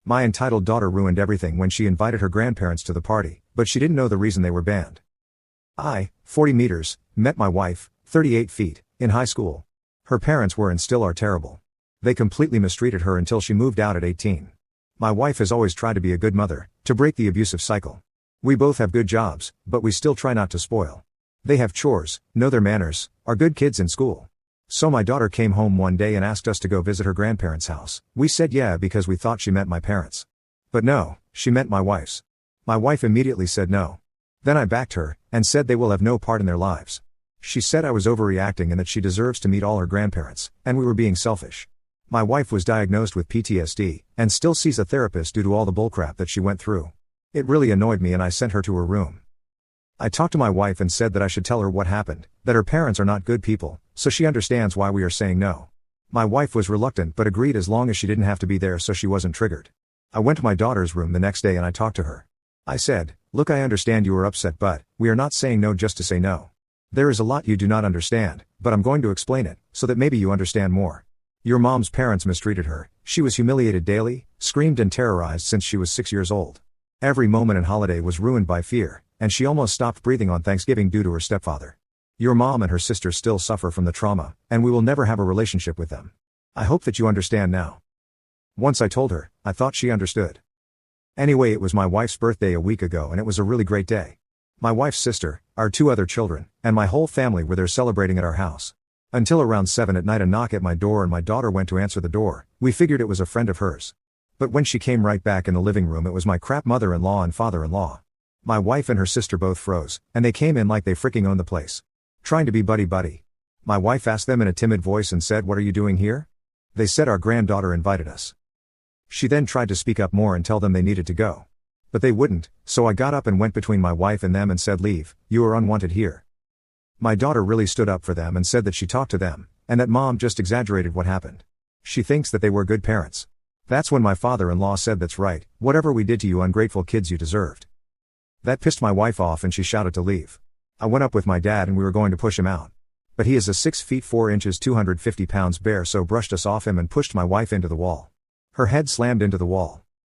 My entitled daughter ruined everything when she invited her grandparents to the party, but she didn't know the reason they were banned. I, 40 meters, met my wife, 38 feet, in high school. Her parents were and still are terrible. They completely mistreated her until she moved out at 18. My wife has always tried to be a good mother, to break the abusive cycle. We both have good jobs, but we still try not to spoil. They have chores, know their manners, are good kids in school. So my daughter came home one day and asked us to go visit her grandparents' house. We said yeah because we thought she meant my parents. But no, she meant my wife's. My wife immediately said no. Then I backed her, and said they will have no part in their lives. She said I was overreacting and that she deserves to meet all her grandparents, and we were being selfish. My wife was diagnosed with PTSD, and still sees a therapist due to all the bullcrap that she went through. It really annoyed me and I sent her to her room. I talked to my wife and said that I should tell her what happened, that her parents are not good people, so she understands why we are saying no. My wife was reluctant but agreed as long as she didn't have to be there so she wasn't triggered. I went to my daughter's room the next day and I talked to her. I said, look, I understand you are upset, but we are not saying no just to say no. There is a lot you do not understand, but I'm going to explain it, so that maybe you understand more. Your mom's parents mistreated her, she was humiliated daily, screamed and terrorized since she was 6 years old. Every moment and holiday was ruined by fear, and she almost stopped breathing on Thanksgiving due to her stepfather. Your mom and her sister still suffer from the trauma, and we will never have a relationship with them. I hope that you understand now. Once I told her, I thought she understood. Anyway, it was my wife's birthday a week ago and it was a really great day. My wife's sister, our 2 other children, and my whole family were there celebrating at our house. Until around 7 at night a knock at my door and my daughter went to answer the door. We figured it was a friend of hers. But when she came right back in the living room it was my crap mother-in-law and father-in-law. My wife and her sister both froze, and they came in like they freaking owned the place. Trying to be buddy-buddy. My wife asked them in a timid voice and said, "What are you doing here?" They said our granddaughter invited us. She then tried to speak up more and tell them they needed to go. But they wouldn't, so I got up and went between my wife and them and said, "Leave, you are unwanted here." My daughter really stood up for them and said that she talked to them, and that mom just exaggerated what happened. She thinks that they were good parents. That's when my father-in-law said, "That's right, whatever we did to you ungrateful kids you deserved." That pissed my wife off and she shouted to leave. I went up with my dad and we were going to push him out. But he is a 6 feet 4 inches 250 pounds bear, so brushed us off him and pushed my wife into the wall. Her head slammed into the wall.